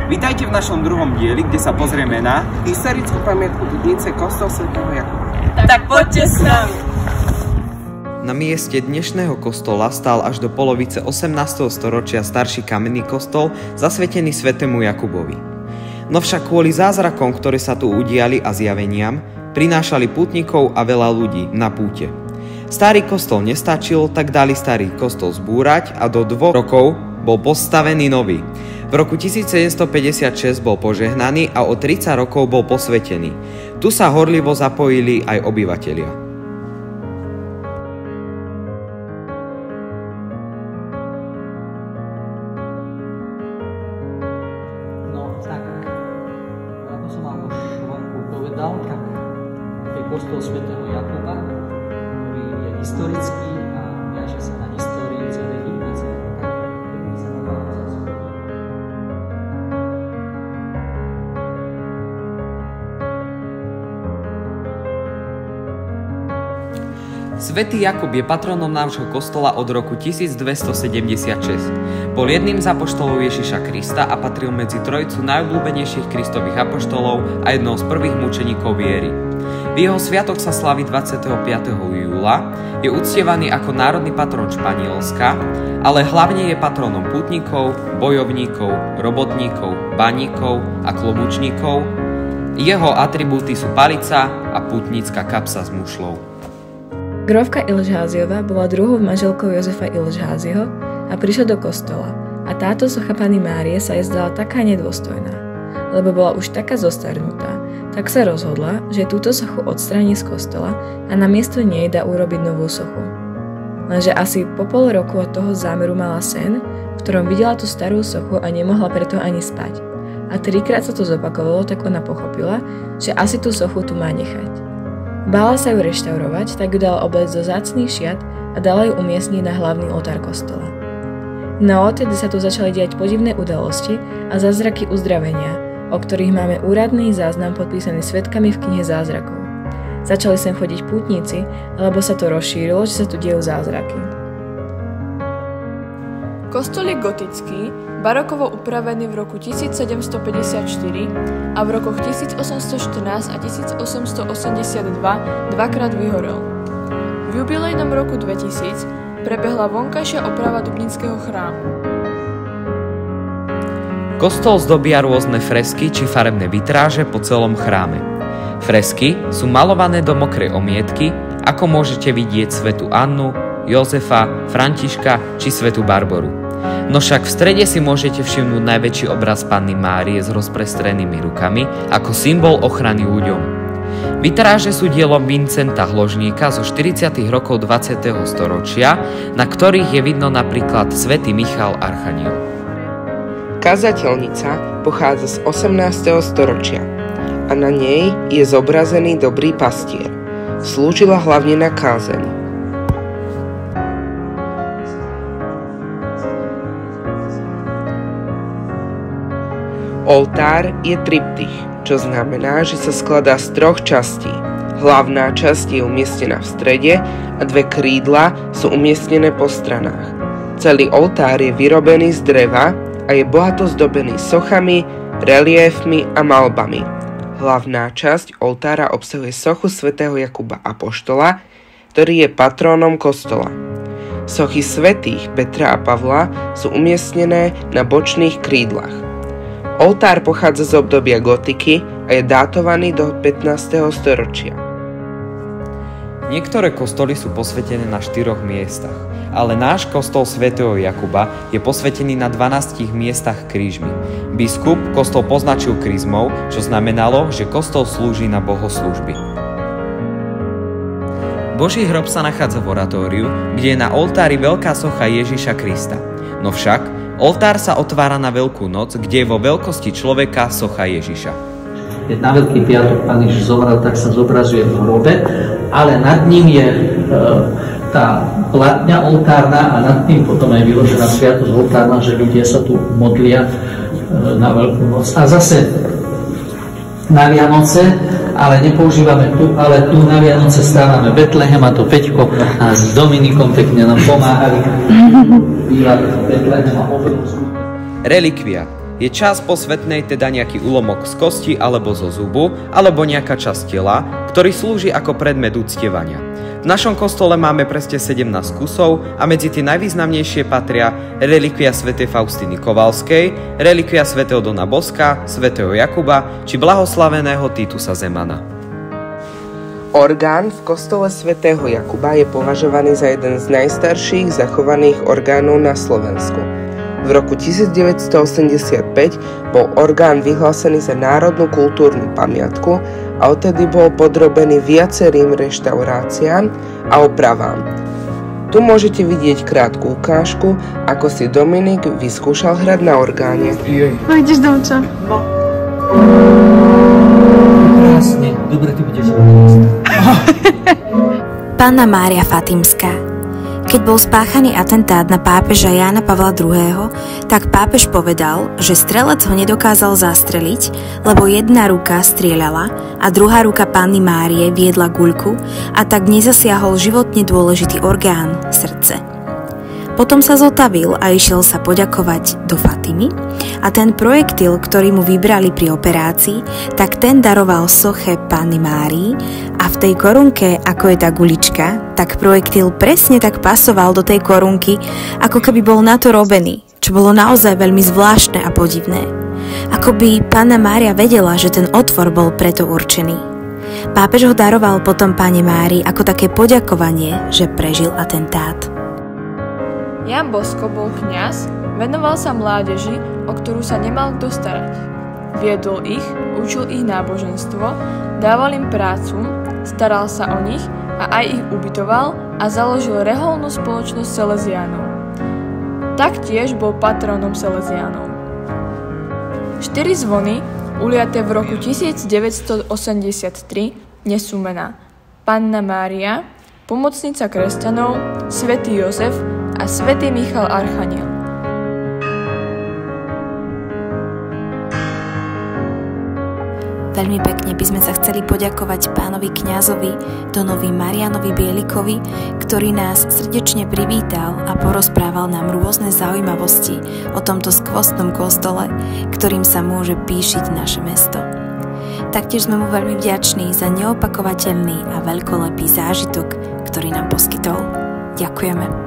Vítajte v našom druhom dieli, kde sa pozrieme na historickú pamiatku Dudnice, kostol svätého Jakuba. Tak poďte s nami! Na mieste dnešného kostola stál až do polovice 18. storočia starší kamenný kostol zasvetený svätému Jakubovi. No však kvôli zázrakom, ktoré sa tu udiali a zjaveniam, prinášali pútnikov a veľa ľudí na púte. Starý kostol nestačil, tak dali starý kostol zbúrať a do 2 rokov bol postavený nový. V roku 1756 bol požehnaný a o 30 rokov bol posvetený. Tu sa horlivo zapojili aj obyvatelia. No tak, ako som vám už povedal, tak je kostol svätého Jakuba, ktorý je historický a viaže sa na históriu celej Dudnice. Svätý Jakub je patronom nášho kostola od roku 1276. Bol jedným z apoštolov Ježiša Krista a patril medzi trojicu najobľúbenejších Kristových apoštolov a jednou z prvých mučeníkov viery. V jeho sviatok sa slaví 25. júla, je uctievaný ako národný patron Španielska, ale hlavne je patronom pútnikov, bojovníkov, robotníkov, baníkov a klobučníkov. Jeho atribúty sú palica a pútnická kapsa s mušľou. Grófka Ilžháziová bola druhou manželkou Jozefa Ilžháziho a prišla do kostola a táto socha Panny Márie sa jej zdala taká nedôstojná, lebo bola už taká zostarnutá, tak sa rozhodla, že túto sochu odstráni z kostola a namiesto nej dá urobiť novú sochu. Lenže asi po pol roku od toho zámeru mala sen, v ktorom videla tú starú sochu a nemohla preto ani spať. A 3-krát sa to zopakovalo, tak ona pochopila, že asi tú sochu tu má nechať. Bála sa ju reštaurovať, tak ju dala oblec zo vzácnych šiat a dala ju umiestniť na hlavný oltár kostola. No odtedy sa tu začali diať podivné udalosti a zázraky uzdravenia, o ktorých máme úradný záznam podpísaný svedkami v knihe zázrakov. Začali sem chodiť pútnici, alebo sa to rozšírilo, že sa tu dejú zázraky. Kostol je gotický, barokovo upravený v roku 1754 a v rokoch 1814 a 1882 dvakrát vyhorel. V jubilejnom roku 2000 prebehla vonkajšia oprava Dubninského chrámu. Kostol zdobia rôzne fresky či farebné vitráže po celom chráme. Fresky sú malované do mokrej omietky, ako môžete vidieť svätú Annu, Jozefa, Františka či svätú Barboru. No však v strede si môžete všimnúť najväčší obraz Panny Márie s rozprestrenými rukami ako symbol ochrany ľuďom. Vitráže sú dielom Vincenta Hložníka zo 40. rokov 20. storočia, na ktorých je vidno napríklad svätý Michal Archaniel. Kazateľnica pochádza z 18. storočia a na nej je zobrazený dobrý pastier. Slúžila hlavne na kázeň. Oltár je triptych, čo znamená, že sa skladá z 3 častí. Hlavná časť je umiestnená v strede a 2 krídla sú umiestnené po stranách. Celý oltár je vyrobený z dreva a je bohato zdobený sochami, reliéfmi a malbami. Hlavná časť oltára obsahuje sochu svätého Jakuba apoštola, ktorý je patrónom kostola. Sochy svätých Petra a Pavla sú umiestnené na bočných krídlach. Oltár pochádza z obdobia gotiky a je dátovaný do 15. storočia. Niektoré kostoly sú posvetené na 4 miestach, ale náš kostol svätého Jakuba je posvetený na 12 miestach krížmi. Biskup kostol poznačil krízmou, čo znamenalo, že kostol slúži na bohoslúžby. Boží hrob sa nachádza v oratóriu, kde je na oltári veľká socha Ježiša Krista. No však oltár sa otvára na Veľkú noc, kde je vo veľkosti človeka socha Ježiša. Keď na Veľký piatok Pán Ježiš zomrel, tak sa zobrazuje v hrobe, ale nad ním je tá platňa oltárna a nad tým potom aj vyložená sviatosť oltárna, že ľudia sa tu modlia na Veľkú noc. A zase na Vianoce, ale nepoužívame tu, ale tu na Vianoce stávame Betlehem a to Peťko a s Dominikom pekne nám pomáhali. Relikvia. Je časť posvätnej teda nejaký úlomok z kosti alebo zo zubu, alebo nejaká časť tela, ktorý slúži ako predmet uctievania. V našom kostole máme presne 17 kusov a medzi tie najvýznamnejšie patria relikvia svätej Faustiny Kovalskej, relikvia svätého Dona Boska, svätého Jakuba či blahoslaveného Titusa Zemana. Orgán v kostole svätého Jakuba je považovaný za jeden z najstarších zachovaných orgánov na Slovensku. V roku 1985 bol orgán vyhlásený za národnú kultúrnu pamiatku a odtedy bol podrobený viacerým reštauráciám a opravám. Tu môžete vidieť krátku ukážku, ako si Dominik vyskúšal hrať na orgáne. No ideš, Domčo. No. Krásne, dobre, ty budeš. Panna Mária Fatimská. Keď bol spáchaný atentát na pápeža Jána Pavla II., tak pápež povedal, že strelec ho nedokázal zastreliť, lebo jedna ruka strieľala a druhá ruka Panny Márie viedla guľku a tak nezasiahol životne dôležitý orgán, srdce. Potom sa zotavil a išiel sa poďakovať do Fatimy a ten projektil, ktorý mu vybrali pri operácii, tak ten daroval soche Panny Márii a v tej korunke, ako je tá gulička, tak projektil presne tak pasoval do tej korunky, ako keby bol na to robený, čo bolo naozaj veľmi zvláštne a podivné. Ako by Panna Mária vedela, že ten otvor bol preto určený. Pápež ho daroval potom Panne Márii ako také poďakovanie, že prežil atentát. Ján Bosko bol kňaz, venoval sa mládeži, o ktorú sa nemal kto starať. Viedol ich, učil ich náboženstvo, dával im prácu, staral sa o nich a aj ich ubytoval a založil reholnú spoločnosť Salesiánov. Taktiež bol patrónom Salesiánov. 4 zvony, uliaté v roku 1983, nesú mená Panna Mária, pomocnica kresťanov, svätý Jozef a svätý Michal Archaniel. Veľmi pekne by sme sa chceli poďakovať pánovi kňazovi Donovi Marianovi Bielikovi, ktorý nás srdečne privítal a porozprával nám rôzne zaujímavosti o tomto skvostnom kostole, ktorým sa môže píšiť naše mesto. Taktiež sme mu veľmi vďační za neopakovateľný a veľkolepý zážitok, ktorý nám poskytol. Ďakujeme.